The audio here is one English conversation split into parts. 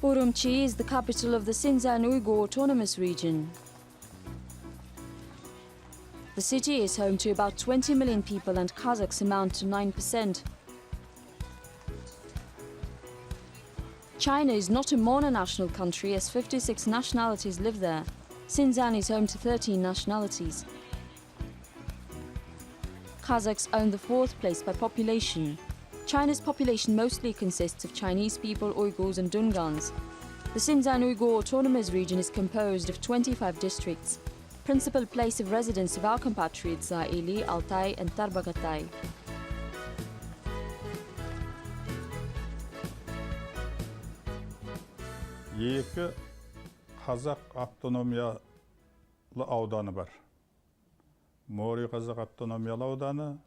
Urumchi is the capital of the Xinjiang Uyghur Autonomous Region. The city is home to about 20 million people and Kazakhs amount to 9%. China is not a mononational country as 56 nationalities live there. Xinjiang is home to 13 nationalities. Kazakhs own the fourth place by population. China's population mostly consists of Chinese people, Uyghurs and Dungans. The Xinjiang Uyghur Autonomous Region is composed of 25 districts. Principal place of residence of our compatriots are Ili, Altai and Tarbagatai. Екі Қазақ автономиялы ауданы бар. Мори Қазақ автономиялы ауданы,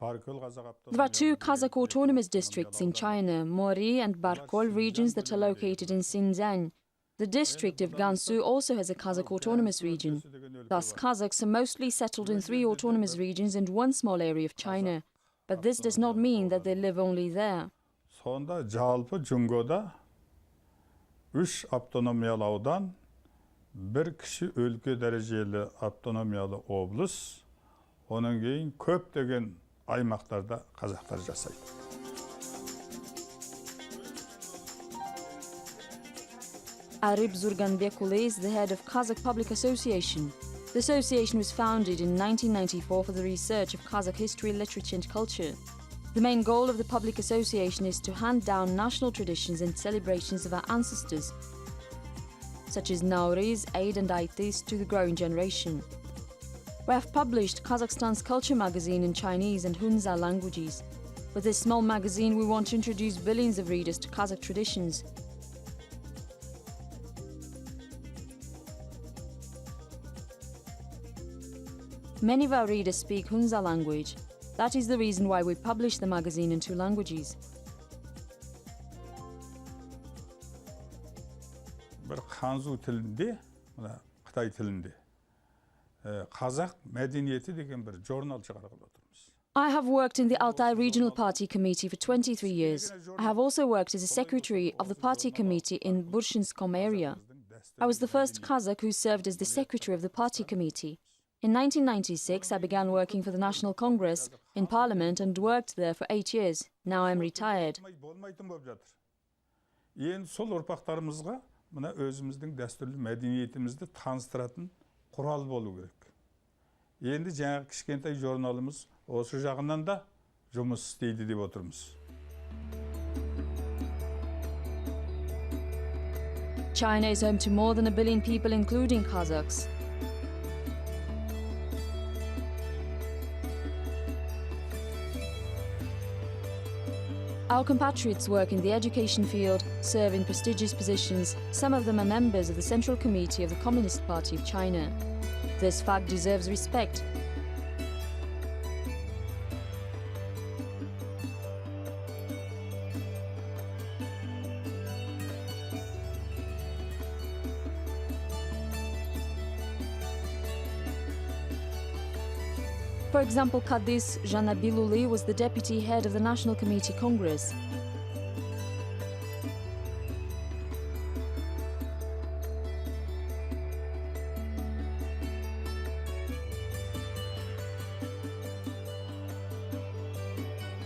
There are two Kazakh autonomous districts in China, Mori and Barkol regions that are located in Xinjiang. The district of Gansu also has a Kazakh autonomous region. Thus, Kazakhs are mostly settled in 3 autonomous regions and 1 small area of China. But this does not mean that they live only there. Sonda жалпы Cungo'da 3 автономиялы аудан, 1 кіші өлке дәрежелі автономиялы облыс, оның кейін көптеген аймақтарда қазақтар жасайды. Arip Zurganbekule is the head of Kazakh Public Association. The association was founded in 1994 for the research of Kazakh history, literature and culture. The main goal of the public association is to hand down national traditions and celebrations of our ancestors, such as Nowruz, Eid and Aitis, to the growing generation. We have published Kazakhstan's culture magazine in Chinese and Hunza languages. With this small magazine, we want to introduce billions of readers to Kazakh traditions. Many of our readers speak Hunza language. That is the reason why we publish the magazine in 2 languages. Bir Hanzu tilinde, Қытай tilinde, Қазақ мәдениеті деген bir jurnal çıkarıp oturmuş. I have worked in the Altai Regional Party Committee for 23 years. I have also worked as a secretary of the party committee in Burshinskom area. I was the first Kazakh who served as the secretary of the party committee. In 1996, I began working for the National Congress in Parliament and worked there for 8 years. Now I'm retired. Endi sol ұрпақтарымызға мына өзіміздің дәстүрлі мәдениетімізді таныстыратын құрал болу керек. Енді жаңағы кішкентай журналымыз осы жағынан да жұмыс істейді деп отырмыз. China is home to more than 1 billion people, including Kazakhs. Our compatriots work in the education field, serve in prestigious positions. Some of them are members of the Central Committee of the Communist Party of China. This fact deserves respect. For example, Kadis Janabiluli was the deputy head of the National Committee Congress.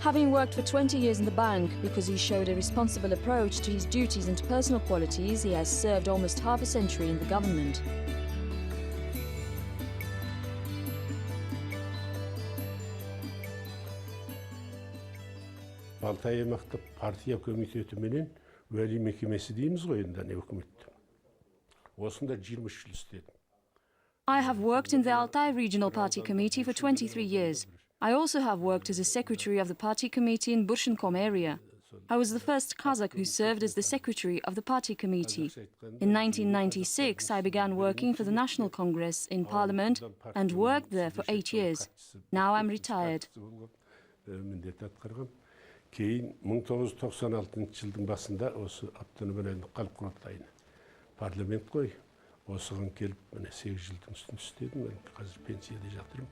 Having worked for 20 years in the bank because he showed a responsible approach to his duties and personal qualities, he has served almost half a century in the government. Altai аймақтық партия комитеті менен уәли мекемесі дейміз ғой енді өкіметтің. Осында 23 жыл істедім. I have worked in the Altai Regional Party Committee for 23 years. I also have worked as a secretary of the party committee in Burshinskom area. I was the first Kazakh who served as the secretary of the party committee. In 1996, I began working for the National Congress in Parliament and worked there for 8 years. Now I'm retired. Кейін 1996 жылдың басында осы автономиялық халық құрылтайына парламент қой. Осыған келіп, міне 8 жылдың үстін істедім, мен қазір пенсияда жатырмын.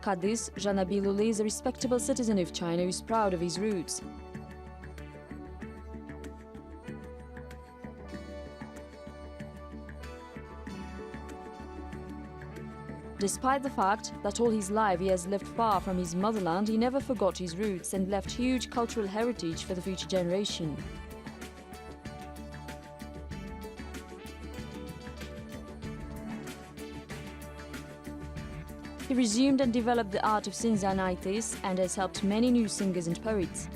Kadis Janabiluli is a respectable citizen of China who's proud of his roots. Despite the fact that all his life he has lived far from his motherland, he never forgot his roots and left huge cultural heritage for the future generation. He resumed and developed the art of Sinzanitis and has helped many new singers and poets.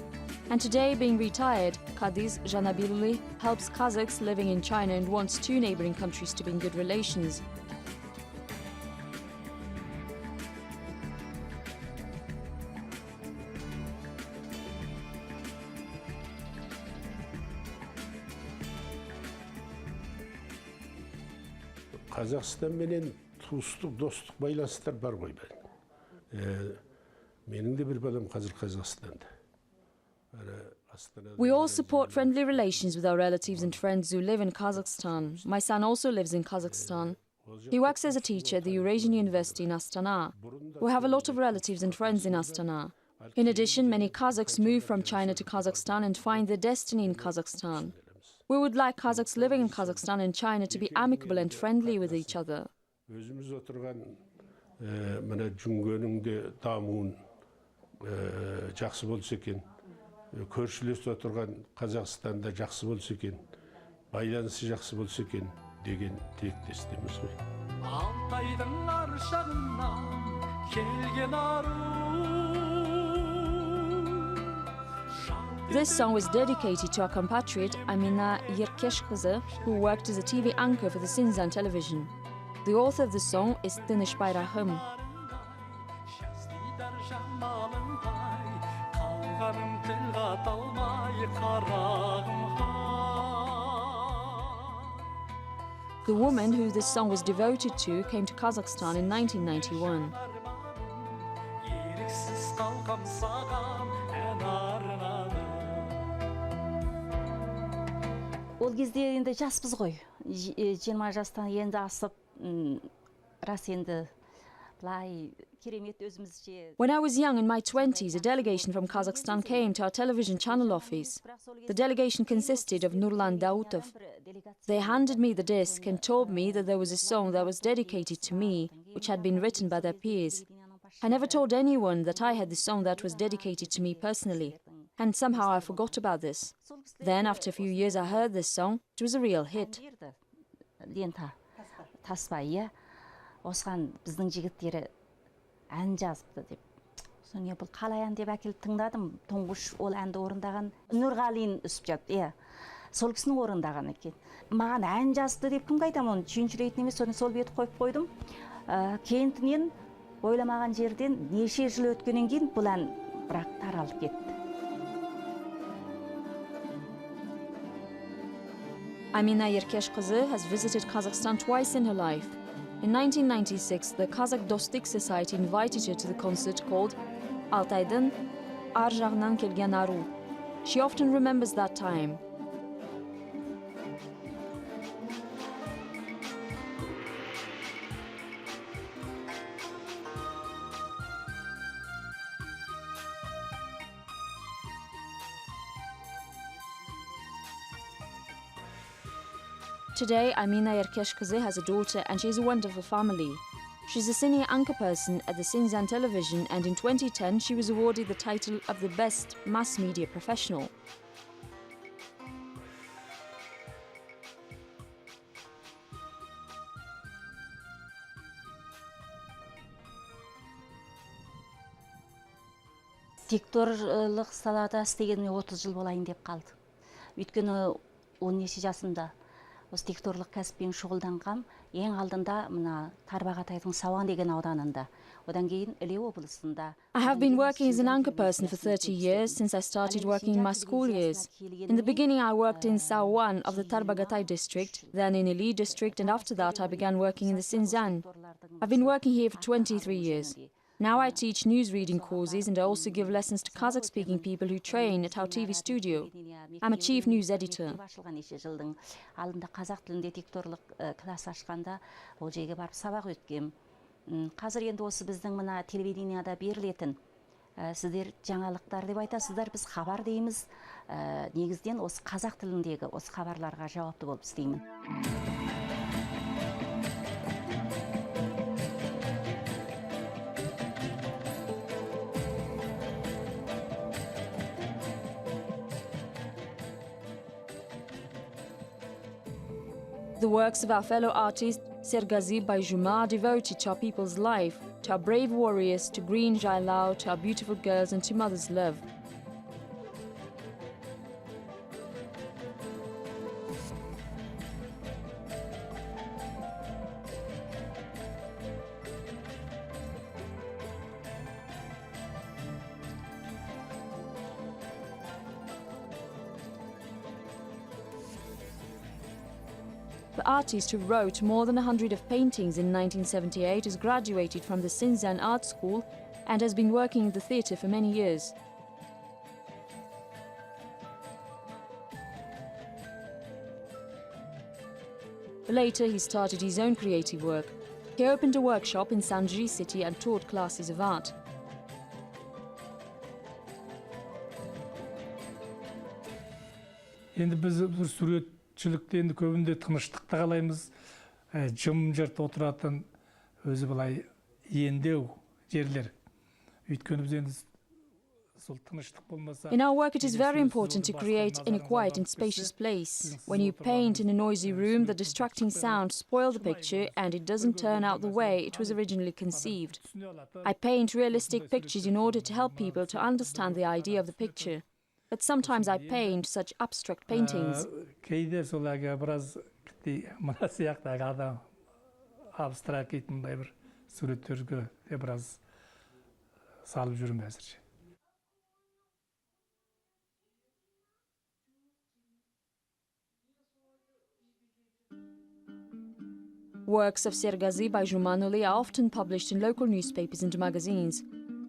And today, being retired, Kadis Janabiluli helps Kazakhs living in China and wants two neighboring countries to be in good relations. Қазақстан менен туыстық, достық байланыстар бар ғой бәрін. Менің де бір балам қазір Қазақстанда. We all support friendly relations with our relatives and friends who live in Kazakhstan. My son also lives in Kazakhstan. He works as a teacher at the Eurasian University in Astana. We have a lot of relatives and friends in Astana. In addition, many Kazakhs move from China to Kazakhstan and find their destiny in Kazakhstan. We would like Kazakhs living in Kazakhstan and China to be amicable and friendly with each other. Өзіміз отырған мына жүнгенің де дамуын жақсы болса екен, көршілес отырған Қазақстанда жақсы болса екен, байланысы жақсы болса екен деген тілектестіміз ғой. Алтайдың аршағынан келген ару. This song was dedicated to our compatriot Amina Yerkeshkızı, who worked as a TV anchor for the Sinzan television. The author of the song is Tinish Bayrahım. The woman who this song was devoted to came to Kazakhstan in 1991. Ол кезде енді жаспыз ғой. 20 жастан енді асып, рас енді былай керемет өзімізше. When I was young, in my 20s, a delegation from Kazakhstan came to our television channel office. The delegation consisted of Nurlan Dautov. They handed me the disc and told me that there was a song that was dedicated to me, which had been written by their peers. I never told anyone that I had the song that was dedicated to me personally, and somehow I forgot about this. Then, after a few years, I heard this song. It was a real hit. Лента, таспа, иә. Осыған біздің жігіттері ән жазыпты деп. Соны бұл қалай ән деп әкеліп тыңдадым. Тұңғыш ол әнді орындаған Нұрғалин үсіп жатты, иә. Сол кісінің орындаған екен. Маған ән жазды деп кім қайтам оны түйіншілейтін емес, соны сол бет қойып қойдым. Кентінен ойламаған жерден неше жыл өткеннен кейін бұл ән бірақ таралып кетті. Amina Yerkeshkızı has visited Kazakhstan twice in her life. In 1996, the Kazakh Dostik Society invited her to the concert called Алтайдың ар жағынан келген ару. She often remembers that time. Today, Amina Yerkeshkızı has a daughter and she has a wonderful family. She's a senior anchor person at the Sinzan television, and in 2010 she was awarded the title of the Best Mass Media Professional. Дикторлық салада істегеніме 30 жыл болайын деп қалды. Өйткені 10 жасымда осы дикторлық кәсіппен шұғылданғам. Ең алдында мына Тарбағатайдың Сауан деген ауданында. Одан кейін Іле облысында. I have been working as an anchor person for 30 years since I started working in my school years. In the beginning I worked in Sauan of the Tarbagatay district, then in Ili district, and after that I began working in the Sinzan. I've been working here for 23 years. Now I teach news reading courses and I also give lessons to Kazakh-speaking people who train at our TV studio. I'm a chief news editor. Алдында қазақ тілінде дикторлық класс ашқанда ол жерге барып сабақ өткем. Қазір енді осы біздің мына телевиденияда берілетін сіздер жаңалықтар деп айтасыздар, біз хабар дейміз. Негізден осы қазақ тіліндегі осы хабарларға жауапты болып істеймін. The works of our fellow artist Sergazi Baijuma are devoted to our people's life, to our brave warriors, to green Jailao, to our beautiful girls and to mother's love. The artist who wrote more than 100 of paintings in 1978 is graduated from the Xinjiang Art School and has been working in the theatre for many years. Later, he started his own creative work. He opened a workshop in Sanji city and taught classes of art. Енді біз бір суретшілікте енді көбінде тыныштықты қалаймыз, жым-жырт отыратын, өзі былай ендеу жерлер. Өйткені біз енді сол тыныштық болмаса... In our work, it is very important to create in a quiet and spacious place. When you paint in a noisy room, the distracting sounds spoil the picture and it doesn't turn out the way it was originally conceived. I paint realistic pictures in order to help people to understand the idea of the picture. But sometimes I paint such abstract paintings. Кейде сол біраз мына сияқты адам абстракт мындай бір суреттерге біраз салып жүрмін әзірше. Works of Sergazi Baijuma are often published in local newspapers and magazines.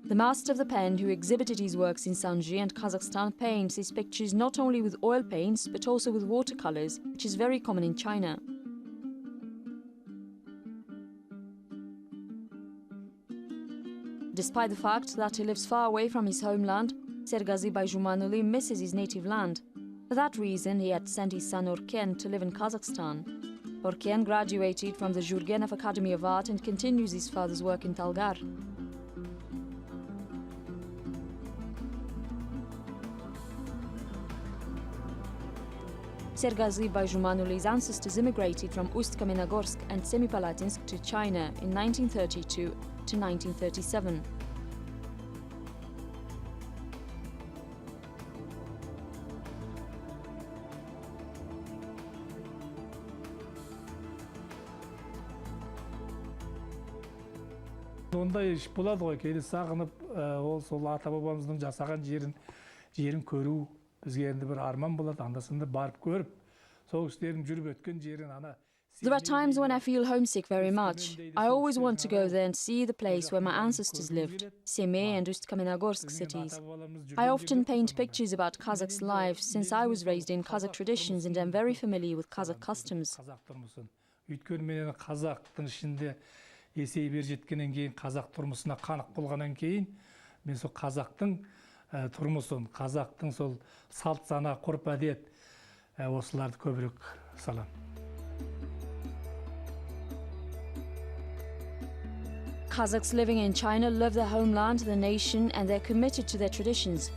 The master of the pen who exhibited his works in Sanji and Kazakhstan paints his pictures not only with oil paints but also with watercolors, which is very common in China. Despite the fact that he lives far away from his homeland, Sergazi Baijuma misses his native land. For that reason, he had sent his son Urken to live in Kazakhstan. Urken graduated from the Jurgenov Academy of Art and continues his father's work in Talgar. Sergazi Baijuma ancestors immigrated from Ust-Kamenogorsk and Semipalatinsk to China in 1932 to 1937. Ондай іш болады ғой, кейде сағынып, ол сол ата-бабамыздың жасаған жерін көру, бізге енді бір арман болады, андасында барып көріп, сол кісілердің жүріп өткен жерін ана... There are times when I feel homesick very much. I always want to go there and see the place where my ancestors lived, Semey and Ust-Kamenogorsk cities. I often paint pictures about Kazakhs' lives since I was raised in Kazakh traditions and am very familiar with Kazakh customs. Өйткені мен қазақтың ішінде есей бер жеткеннен кейін, қазақ тұрмысына қанық болғаннан кейін, мен сол қазақтың тұрмысын, қазақтың сол салт сана, ғұрып әдет, осыларды көбірек салам. Kazakhs living in China love their homeland, their nation, and they're committed to their traditions.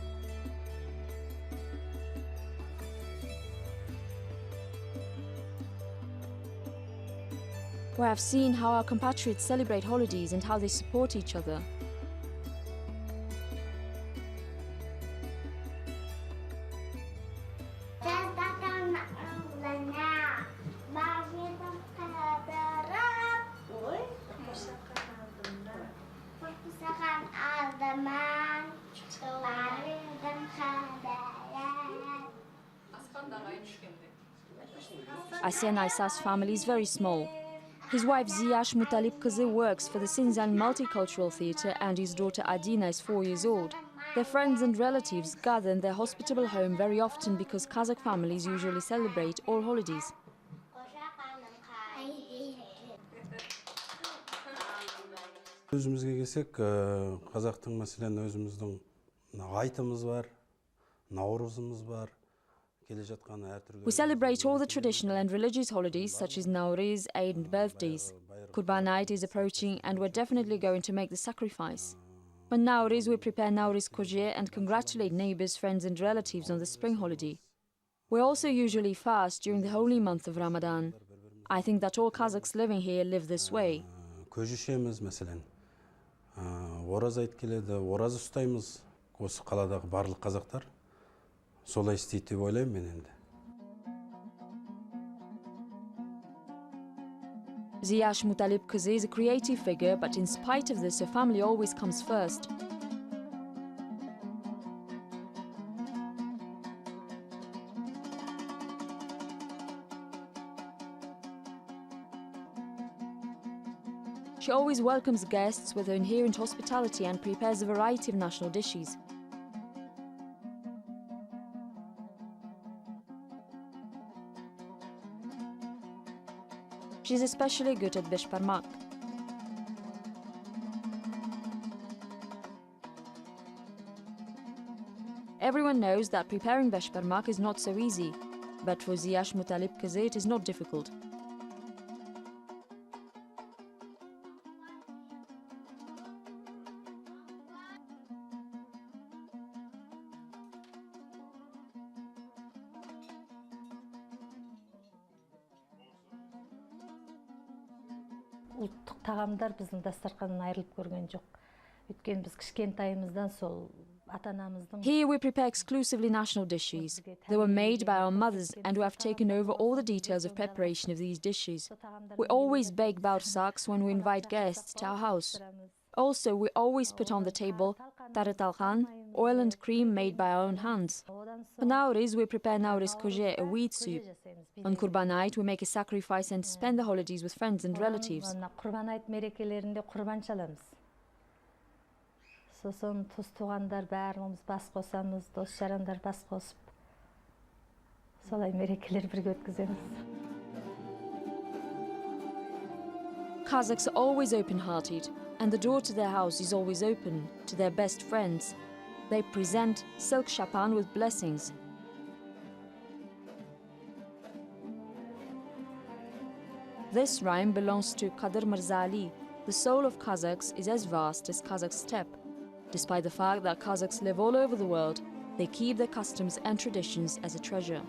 We have seen how our compatriots celebrate holidays and how they support each other. Asian Aysas family is very small. His wife Ziyash Mutalip Kızı works for the Xinjiang Multicultural Theatre and his daughter Adina is 4 years old. Their friends and relatives gather in their hospitable home very often because Kazakh families usually celebrate all holidays. Өзімізге келсек, қазақтың мәселен өзіміздің айтымыз бар, наурызымыз бар. We celebrate all the traditional and religious holidays such as Nowruz, Eid and birthdays. Qurban Eid is approaching and we're definitely going to make the sacrifice. On Nowruz, we prepare Nowruz Koje and congratulate neighbors, friends and relatives on the spring holiday. We also usually fast during the holy month of Ramadan. I think that all Kazakhs living here live this way. Көжішеміз, мәселен. Ораз айт келеді, ораз ұстаймыз. Осы қаладағы барлық қазақтар солай істейді деп ойлаймын мен енді. Ziyash Mutalib Kızı is a creative figure, but in spite of this, her family always comes first. She always welcomes guests with her inherent hospitality and prepares a variety of national dishes. She's especially good at beshparmak. Everyone knows that preparing beshparmak is not so easy, but for Ziyash Mutalib Kızı it is not difficult. Ұлттық тағамдар біздің дастарханнан айырылып көрген жоқ. Өйткені біз кішкентайымыздан сол ата-анамыздың. Here we prepare exclusively national dishes. They were made by our mothers and we have taken over all the details of preparation of these dishes. We always bake baursaks when we invite guests to our house. Also, we always put on the table taratalkhan, oil and cream made by our own hands. For Nowruz, we prepare Nowruz Koje, a wheat soup. On Qurban Eid, we make a sacrifice and spend the holidays with friends and relatives. Qurban Eid мерекелерінде құрбан шаламыз. Сосын туыс-туғандар бәріміз бас қосамыз, дос-жарандар бас қосып. Солай мерекелер бірге өткіземіз. Kazakhs are always open-hearted, and the door to their house is always open to their best friends. They present silk shapan with blessings. This rhyme belongs to Kadir Mirzali. The soul of Kazakhs is as vast as Kazakh steppe. Despite the fact that Kazakhs live all over the world, they keep their customs and traditions as a treasure.